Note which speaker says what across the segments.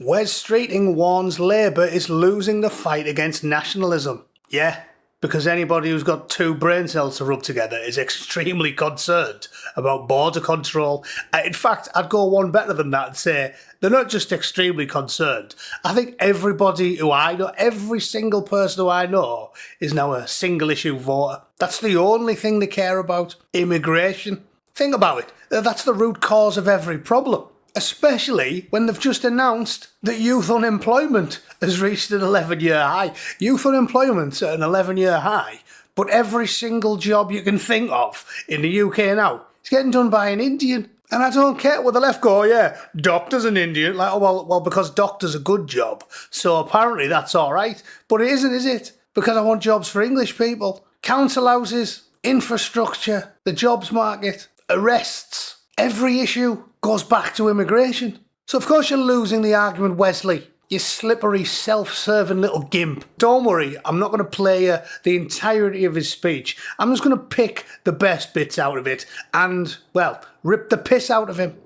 Speaker 1: Wes Streeting warns Labour is losing the fight against nationalism. Yeah, because anybody who's got two brain cells to rub together is extremely concerned about border control. In fact, I'd go one better than that and say they're not just extremely concerned. I think everybody who I know, every single person who I know, is now a single issue voter. That's the only thing they care about. Immigration. Think about it. That's the root cause of every problem. Especially when they've just announced that youth unemployment has reached an 11-year high. Youth unemployment's at an 11-year high, but every single job you can think of in the UK now is getting done by an Indian. And I don't care what the left go, yeah, doctor's an Indian. Like, oh, well, because doctor's a good job, so apparently that's all right. But it isn't, is it? Because I want jobs for English people. Council houses, infrastructure, the jobs market, arrests. Every issue goes back to immigration. So of course you're losing the argument, Wesley. You slippery, self-serving little gimp. Don't worry, I'm not going to play you the entirety of his speech. I'm just going to pick the best bits out of it and, well, rip the piss out of him.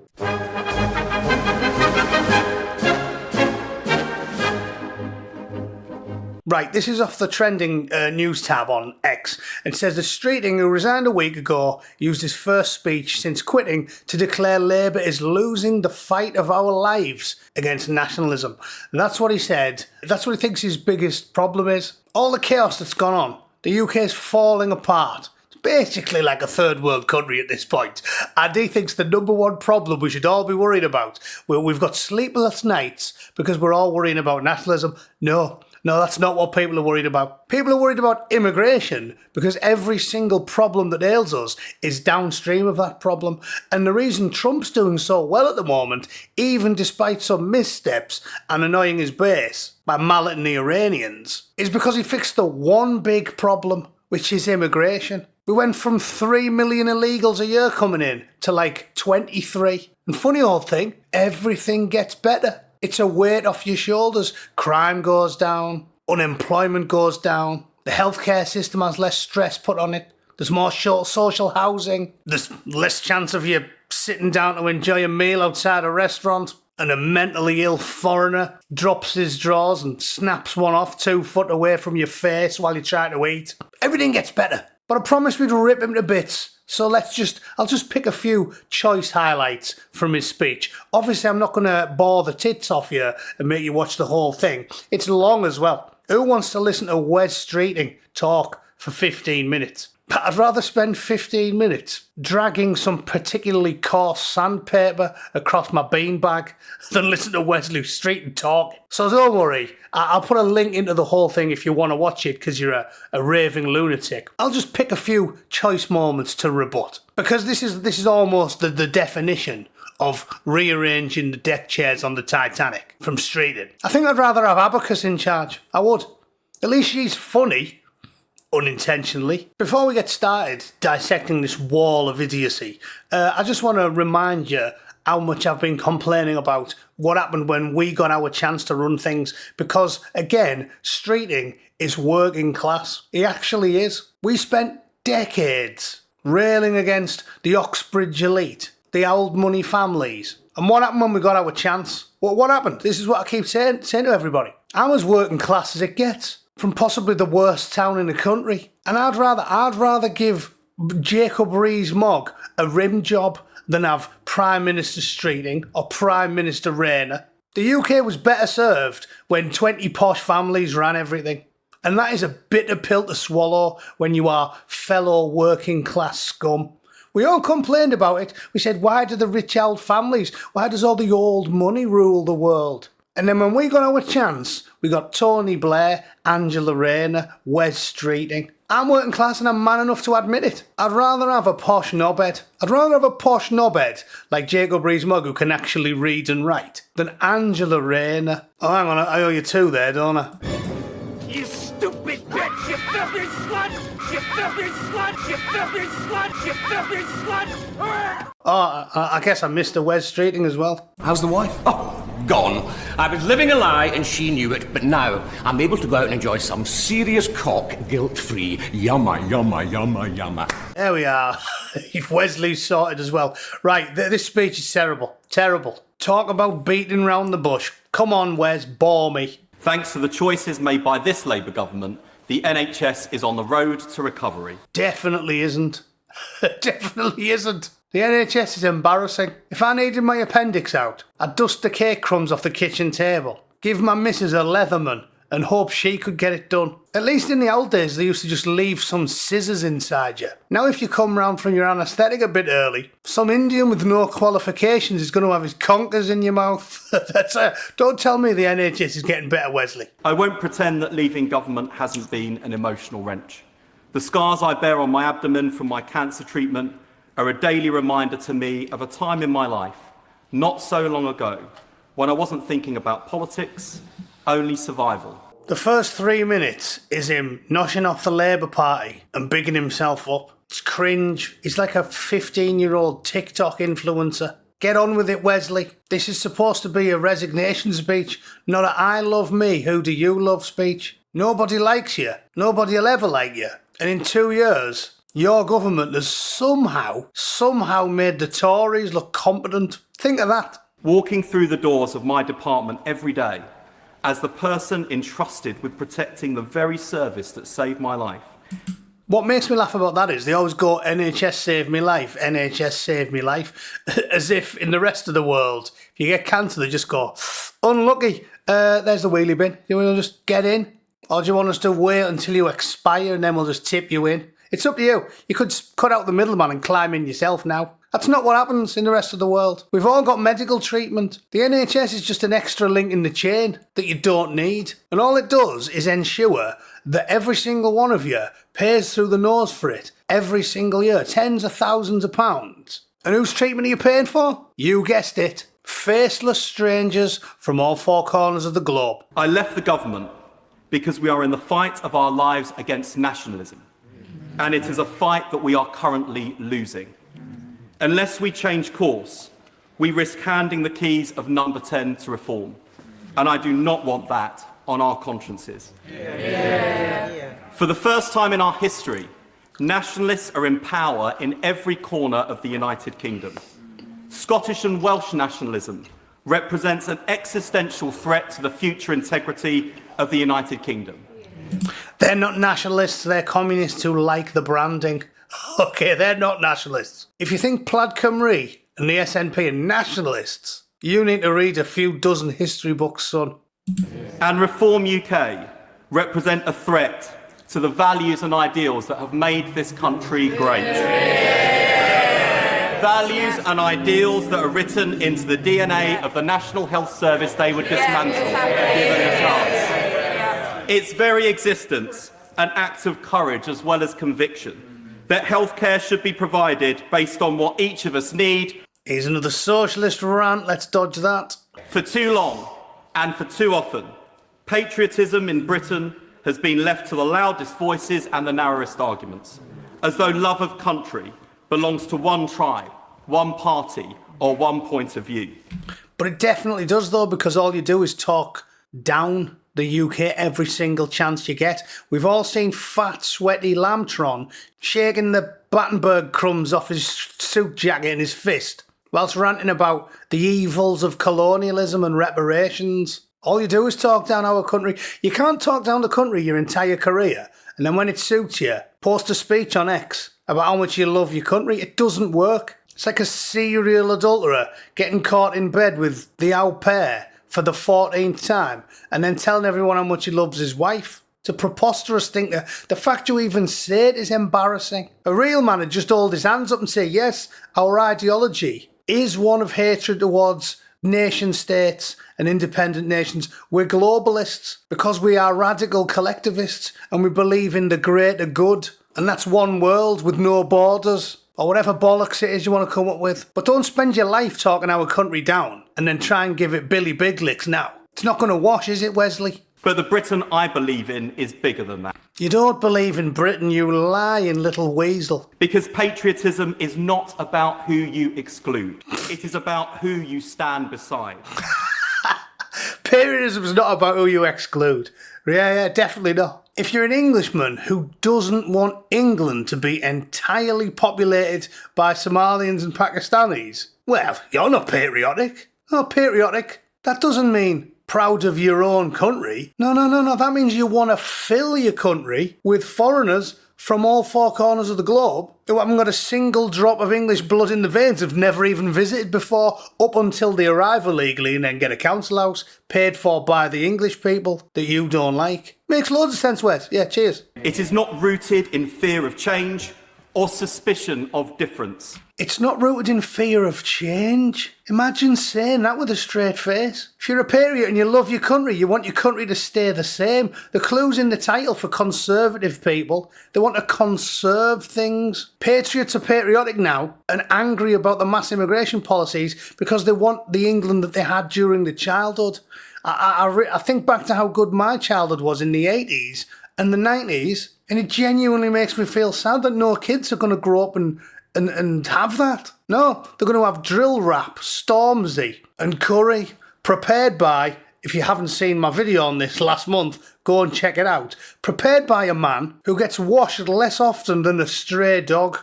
Speaker 1: Right, this is off the trending news tab on X. It says that Streeting, who resigned a week ago, used his first speech since quitting to declare Labour is losing the fight of our lives against nationalism. That's what he said. That's what he thinks his biggest problem is. All the chaos that's gone on. The UK is falling apart. It's basically like a third world country at this point. And he thinks the number one problem we should all be worried about, we've got sleepless nights because we're all worrying about nationalism. No, that's not what people are worried about. People are worried about immigration because every single problem that ails us is downstream of that problem. And the reason Trump's doing so well at the moment, even despite some missteps and annoying his base by malleting the Iranians, is because he fixed the one big problem, which is immigration. We went from 3 million illegals a year coming in to like 23. And funny old thing, everything gets better. It's a weight off your shoulders. Crime goes down, unemployment goes down, the healthcare system has less stress put on it, there's more social housing, there's less chance of you sitting down to enjoy a meal outside a restaurant, and a mentally ill foreigner drops his drawers and snaps one off 2 foot away from your face while you're trying to eat. Everything gets better. But I promised we'd rip him to bits. So I'll just pick a few choice highlights from his speech. Obviously, I'm not going to bore the tits off you and make you watch the whole thing. It's long as well. Who wants to listen to Wes Streeting talk for 15 minutes? But I'd rather spend 15 minutes dragging some particularly coarse sandpaper across my beanbag than listen to Wesley Streeting talk. So don't worry, I'll put a link into the whole thing if you want to watch it because you're a raving lunatic. I'll just pick a few choice moments to rebut. Because this is almost the definition of rearranging the deck chairs on the Titanic from Streeting. I think I'd rather have Abacus in charge. I would. At least she's funny. Unintentionally. Before we get started dissecting this wall of idiocy, I just want to remind you how much I've been complaining about what happened when we got our chance to run things, because, again, Streeting is working class. He actually is. We spent decades railing against the Oxbridge elite, the old money families. And what happened when we got our chance? What happened? This is what I keep saying to everybody. I'm as working class as it gets. From possibly the worst town in the country. And I'd rather give Jacob Rees-Mogg a rim job than have Prime Minister Streeting or Prime Minister Rayner. The UK was better served when 20 posh families ran everything. And that is a bitter pill to swallow when you are fellow working class scum. We all complained about it. We said, why do the rich old families, why does all the old money rule the world? And then when we got our chance, we got Tony Blair, Angela Rayner, Wes Streeting. I'm working class and I'm man enough to admit it. I'd rather have a posh knobhead. I'd rather have a posh knobhead like Jacob Rees-Mogg who can actually read and write than Angela Rayner. Oh, hang on, I owe you 2 there, don't I?
Speaker 2: You stupid bitch! You filthy slut! You filthy slut! You filthy slut! You filthy slut!
Speaker 1: Oh, I guess I missed a Wes Streeting as well.
Speaker 3: How's the wife?
Speaker 2: Oh, gone. I was living a lie and she knew it, but now I'm able to go out and enjoy some serious cock guilt-free. Yumma, yumma, yumma, yumma.
Speaker 1: There we are. If Wesley's sorted as well. Right, this speech is terrible. Terrible. Talk about beating round the bush. Come on, Wes, bore me.
Speaker 3: Thanks to the choices made by this Labour government, the NHS is on the road to recovery.
Speaker 1: Definitely isn't. Definitely isn't. The NHS is embarrassing. If I needed my appendix out, I'd dust the cake crumbs off the kitchen table, give my missus a Leatherman, and hope she could get it done. At least in the old days, they used to just leave some scissors inside you. Now if you come round from your anaesthetic a bit early, some Indian with no qualifications is going to have his conkers in your mouth. Don't tell me the NHS is getting better, Wesley.
Speaker 3: I won't pretend that leaving government hasn't been an emotional wrench. The scars I bear on my abdomen from my cancer treatment are a daily reminder to me of a time in my life, not so long ago, when I wasn't thinking about politics, only survival.
Speaker 1: The first 3 minutes is him noshing off the Labour Party and bigging himself up. It's cringe. He's like a 15-year-old TikTok influencer. Get on with it, Wesley. This is supposed to be a resignation speech, not a I love me, who do you love speech. Nobody likes you. Nobody will ever like you. And in 2 years, your government has somehow made the Tories look competent. Think of that.
Speaker 3: Walking through the doors of my department every day, as the person entrusted with protecting the very service that saved my life.
Speaker 1: What makes me laugh about that is they always go, NHS saved me life, NHS saved me life, as if in the rest of the world, if you get cancer, they just go, unlucky, there's the wheelie bin. You want to just get in? Or do you want us to wait until you expire and then we'll just tip you in? It's up to you. You could cut out the middleman and climb in yourself now. That's not what happens in the rest of the world. We've all got medical treatment. The NHS is just an extra link in the chain that you don't need. And all it does is ensure that every single one of you pays through the nose for it every single year. Tens of thousands of pounds. And whose treatment are you paying for? You guessed it. Faceless strangers from all four corners of the globe.
Speaker 3: I left the government because we are in the fight of our lives against nationalism. And it is a fight that we are currently losing. Unless we change course, we risk handing the keys of number 10 to reform. And I do not want that on our consciences. For the first time in our history, nationalists are in power in every corner of the United Kingdom. Scottish and Welsh nationalism represents an existential threat to the future integrity of the United Kingdom.
Speaker 1: They're not nationalists, they're communists who like the branding. Okay, they're not nationalists. If you think Plaid Cymru and the SNP are nationalists, you need to read a few dozen history books, son.
Speaker 3: And Reform UK represent a threat to the values and ideals that have made this country great. Values and ideals that are written into the DNA of the National Health Service they would dismantle, given a chance. Its very existence, an act of courage as well as conviction, that healthcare should be provided based on what each of us need.
Speaker 1: Here's another socialist rant, let's dodge that.
Speaker 3: For too long, and for too often, patriotism in Britain has been left to the loudest voices and the narrowest arguments, as though love of country belongs to one tribe, one party, or one point of view.
Speaker 1: But it definitely does, though, because all you do is talk down the UK every single chance you get. We've all seen fat, sweaty Lambtron shaking the Battenberg crumbs off his suit jacket in his fist, whilst ranting about the evils of colonialism and reparations. All you do is talk down our country. You can't talk down the country your entire career, and then when it suits you, post a speech on X about how much you love your country. It doesn't work. It's like a serial adulterer getting caught in bed with the au pair for the 14th time, and then telling everyone how much he loves his wife. It's a preposterous thing. The fact you even say it is embarrassing. A real man would just hold his hands up and say, yes, our ideology is one of hatred towards nation states and independent nations. We're globalists because we are radical collectivists and we believe in the greater good. And that's one world with no borders. Or whatever bollocks it is you want to come up with. But don't spend your life talking our country down and then try and give it Billy Big Licks now. It's not going to wash, is it, Wesley?
Speaker 3: But the Britain I believe in is bigger than that.
Speaker 1: You don't believe in Britain, you lying little weasel.
Speaker 3: Because patriotism is not about who you exclude. It is about who you stand beside.
Speaker 1: Patriotism is not about who you exclude. Yeah, definitely not. If you're an Englishman who doesn't want England to be entirely populated by Somalians and Pakistanis, well, you're not patriotic. Oh, patriotic. That doesn't mean proud of your own country. No. That means you want to fill your country with foreigners from all four corners of the globe who haven't got a single drop of English blood in the veins, have never even visited before, up until they arrive illegally and then get a council house paid for by the English people that you don't like. Makes loads of sense, Wes. Yeah, cheers.
Speaker 3: It is not rooted in fear of change or suspicion of difference.
Speaker 1: It's not rooted in fear of change. Imagine saying that with a straight face. If you're a patriot and you love your country, you want your country to stay the same. The clue's in the title for conservative people. They want to conserve things. Patriots are patriotic now and angry about the mass immigration policies because they want the England that they had during the childhood. I think back to how good my childhood was in the 80s and the 90s, and it genuinely makes me feel sad that no kids are going to grow up and have that. No, they're going to have drill rap, Stormzy and curry, prepared by, if you haven't seen my video on this last month, go and check it out, prepared by a man who gets washed less often than a stray dog.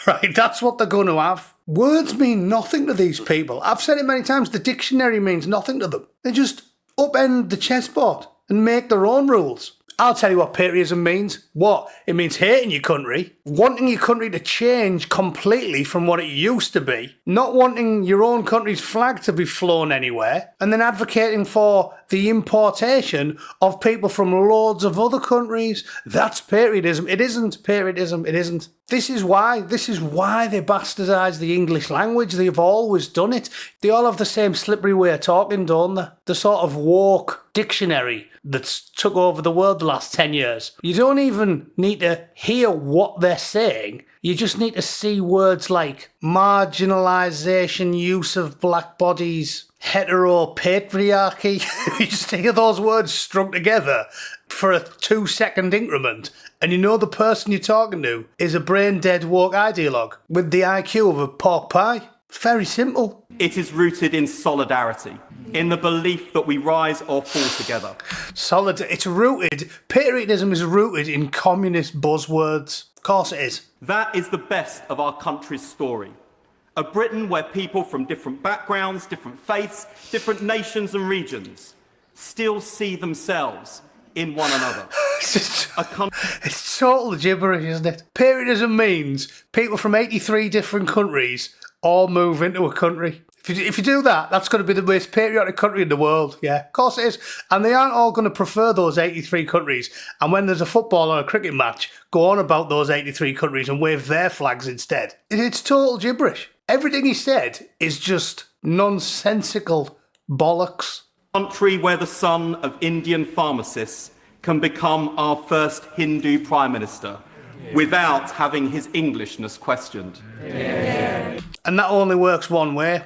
Speaker 1: Right, that's what they're going to have. Words mean nothing to these people. I've said it many times, the dictionary means nothing to them. They just upend the chessboard and make their own rules. I'll tell you what patriotism means. What? It means hating your country, wanting your country to change completely from what it used to be, not wanting your own country's flag to be flown anywhere, and then advocating for the importation of people from loads of other countries. That's patriotism. It isn't patriotism. It isn't. This is why they bastardise the English language. They've always done it. They all have the same slippery way of talking, don't they? The sort of woke dictionary that's took over the world the last 10 years. You don't even need to hear what they're saying. You just need to see words like marginalisation, use of black bodies, heteropatriarchy. You just hear those words strung together for a 2-second increment, and you know the person you're talking to is a brain-dead woke ideologue with the IQ of a pork pie. It's very simple.
Speaker 3: It is rooted in solidarity, in the belief that we rise or fall together.
Speaker 1: Patriotism is rooted in communist buzzwords. Of course it is.
Speaker 3: That is the best of our country's story. A Britain where people from different backgrounds, different faiths, different nations and regions still see themselves in one another.
Speaker 1: It's total gibberish, isn't it? Patriotism means people from 83 different countries all move into a country. If you do that, that's going to be the most patriotic country in the world. Yeah, of course it is. And they aren't all going to prefer those 83 countries. And when there's a football or a cricket match, go on about those 83 countries and wave their flags instead. It's total gibberish. Everything he said is just nonsensical bollocks.
Speaker 3: Country where the son of Indian pharmacists can become our first Hindu Prime Minister without having his Englishness questioned.
Speaker 1: Yeah. And that only works one way.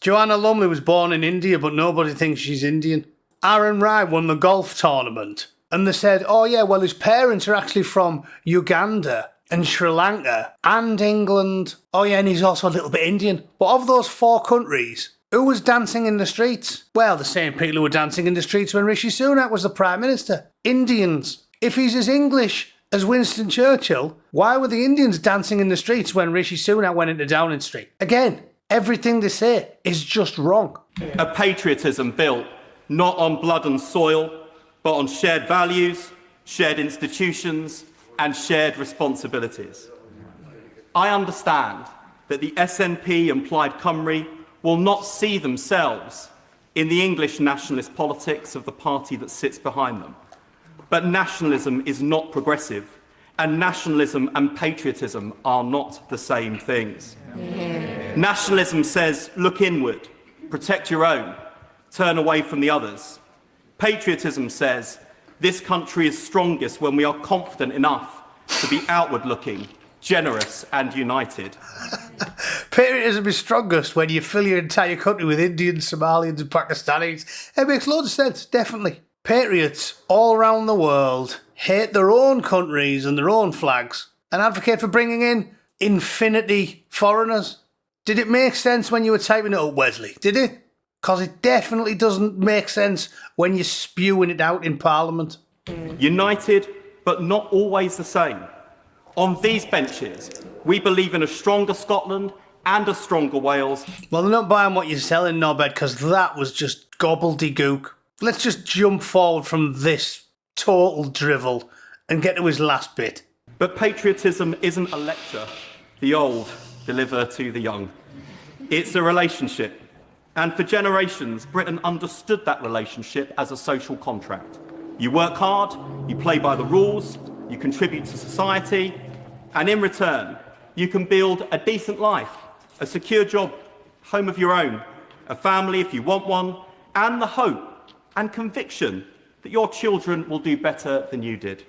Speaker 1: Joanna Lumley was born in India, but nobody thinks she's Indian. Aaron Wright won the golf tournament, and they said, oh yeah, well his parents are actually from Uganda and Sri Lanka and England. Oh yeah, and he's also a little bit Indian. But of those 4 countries, who was dancing in the streets? Well, the same people who were dancing in the streets when Rishi Sunak was the Prime Minister. Indians. If he's as English as Winston Churchill, why were the Indians dancing in the streets when Rishi Sunak went into Downing Street? Again, everything they say is just wrong.
Speaker 3: A patriotism built not on blood and soil, but on shared values, shared institutions, and shared responsibilities. I understand that the SNP and Plaid Cymru will not see themselves in the English nationalist politics of the party that sits behind them. But nationalism is not progressive, and nationalism and patriotism are not the same things. Yeah. Nationalism says, look inward, protect your own, turn away from the others. Patriotism says, this country is strongest when we are confident enough to be outward-looking, generous and united.
Speaker 1: Patriotism is strongest when you fill your entire country with Indians, Somalians and Pakistanis. It makes loads of sense, definitely. Patriots all around the world hate their own countries and their own flags and advocate for bringing in infinity foreigners. Did it make sense when you were typing it up, Wesley? Did it? Because it definitely doesn't make sense when you're spewing it out in Parliament.
Speaker 3: United, but not always the same. On these benches, we believe in a stronger Scotland and a stronger Wales.
Speaker 1: Well, they're not buying what you're selling, Norbert, because that was just gobbledygook. Let's just jump forward from this total drivel and get to his last bit.
Speaker 3: But patriotism isn't a lecture the old deliver to the young. It's a relationship. And for generations, Britain understood that relationship as a social contract. You work hard, you play by the rules, you contribute to society, and in return, you can build a decent life, a secure job, home of your own, a family if you want one, and the hope and conviction that your children will do better than you did.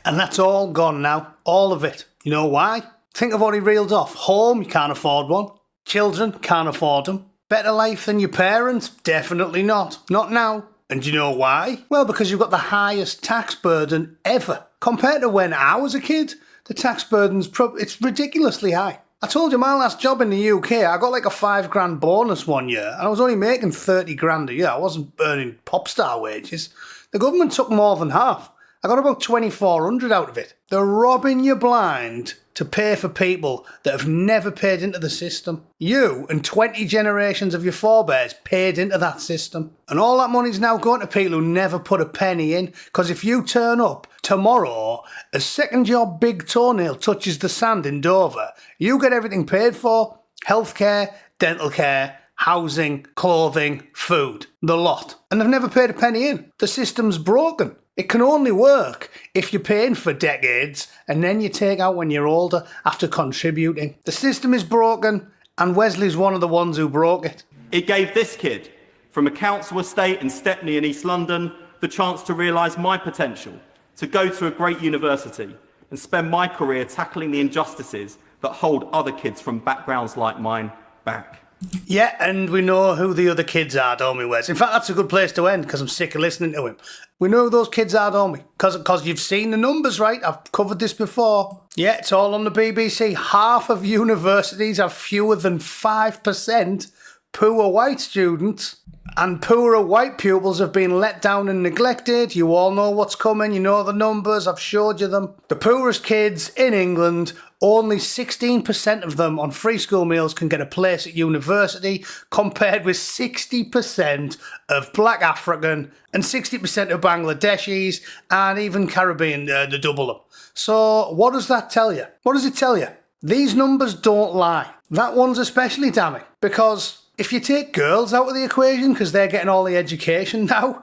Speaker 1: And that's all gone now, all of it. You know why? Think of what he reeled off. Home, you can't afford one. Children, can't afford them. Better life than your parents? Definitely not. Not now. And do you know why? Well, because you've got the highest tax burden ever. Compared to when I was a kid, the tax burden's it's ridiculously high. I told you my last job in the UK, I got like a £5,000 bonus one year, and I was only making 30 grand a year. I wasn't earning pop star wages. The government took more than half. I got about 2,400 out of it. They're robbing you blind to pay for people that have never paid into the system. You and 20 generations of your forebears paid into that system. And all that money's now going to people who never put a penny in. Because if you turn up tomorrow, a second your big toenail touches the sand in Dover, you get everything paid for. Healthcare, dental care, housing, clothing, food. The lot. And they've never paid a penny in. The system's broken. It can only work if you're paying for decades and then you take out when you're older after contributing. The system is broken and Wesley's one of the ones who broke it.
Speaker 3: It gave this kid from a council estate in Stepney in East London the chance to realise my potential, to go to a great university and spend my career tackling the injustices that hold other kids from backgrounds like mine back.
Speaker 1: Yeah, and we know who the other kids are, don't we, Wes? In fact, that's a good place to end because I'm sick of listening to him. We know who those kids are, don't we? Because you've seen the numbers, right? I've covered this before. Yeah, it's all on the BBC. Half of universities have fewer than 5% poor white students. And poorer white pupils have been let down and neglected. You all know what's coming. You know the numbers. I've showed you them. The poorest kids in England, only 16% of them on free school meals can get a place at university, compared with 60% of black African and 60% of Bangladeshis and even Caribbean, the double them. So what does that tell you? What does it tell you? These numbers don't lie. That one's especially damning because if you take girls out of the equation, because they're getting all the education now,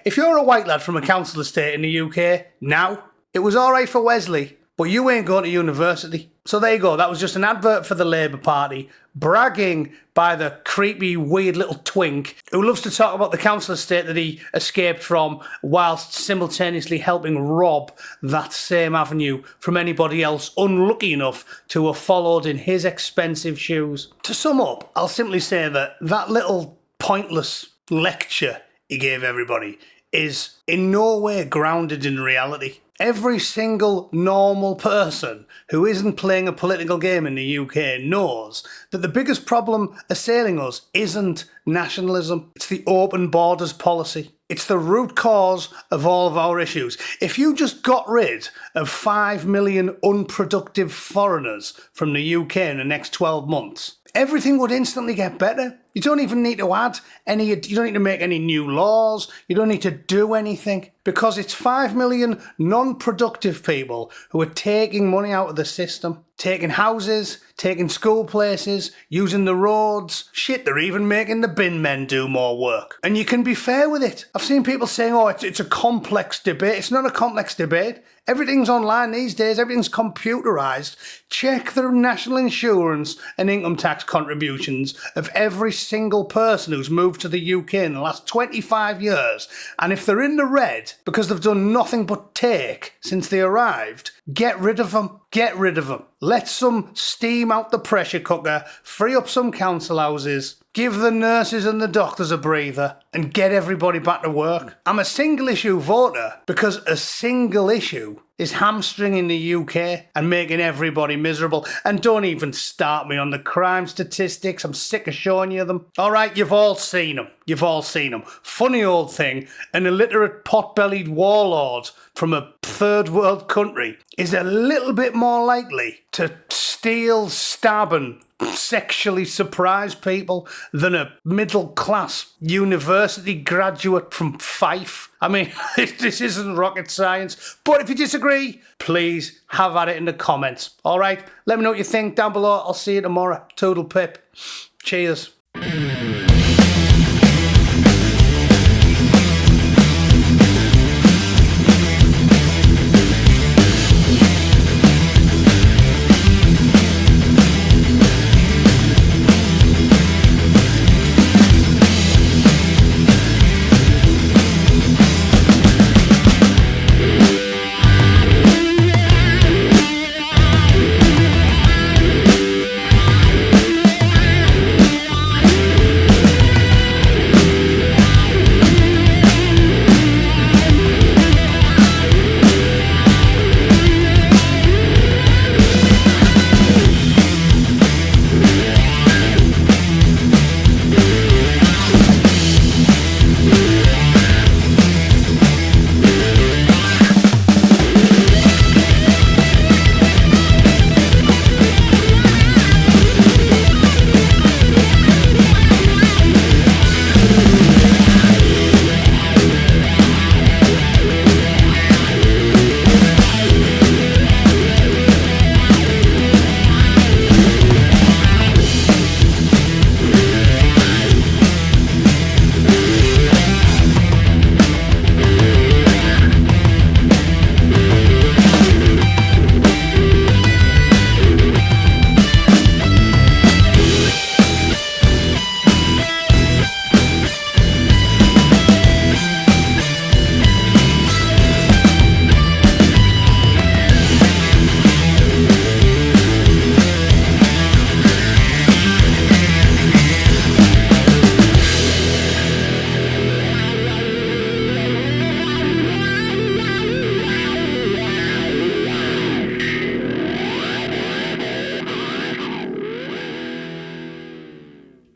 Speaker 1: if you're a white lad from a council estate in the UK, now, it was all right for Wesley, but you ain't going to university. So there you go. That was just an advert for the Labour Party, bragging by the creepy, weird little twink who loves to talk about the council estate that he escaped from whilst simultaneously helping rob that same avenue from anybody else unlucky enough to have followed in his expensive shoes. To sum up, I'll simply say that that little pointless lecture he gave everybody is in no way grounded in reality. Every single normal person who isn't playing a political game in the UK knows that the biggest problem assailing us isn't nationalism. It's the open borders policy. It's the root cause of all of our issues. If you just got rid of 5 million unproductive foreigners from the UK in the next 12 months, everything would instantly get better. You don't even need to add any, you don't need to make any new laws, you don't need to do anything, because it's 5 million non-productive people who are taking money out of the system, taking houses, taking school places, using the roads. Shit, they're even making the bin men do more work. And you can be fair with it. I've seen people saying, oh, it's a complex debate. It's not a complex debate. Everything's online these days, everything's computerised. Check the national insurance and income tax contributions of every single person who's moved to the UK in the last 25 years. And if they're in the red because they've done nothing but take since they arrived, get rid of them. Get rid of them. Let some steam out the pressure cooker, free up some council houses, give the nurses and the doctors a breather, and get everybody back to work. I'm a single issue voter because a single issue is hamstringing the UK and making everybody miserable. And don't even start me on the crime statistics. I'm sick of showing you them. All right, you've all seen them. You've all seen them. Funny old thing, an illiterate pot-bellied warlord from a third world country is a little bit more likely to steal, stab and sexually surprise people than a middle-class university graduate from Fife. I mean, this isn't rocket science. But if you disagree, please have at it in the comments. All right? Let me know what you think down below. I'll see you tomorrow. Toodle pip. Cheers.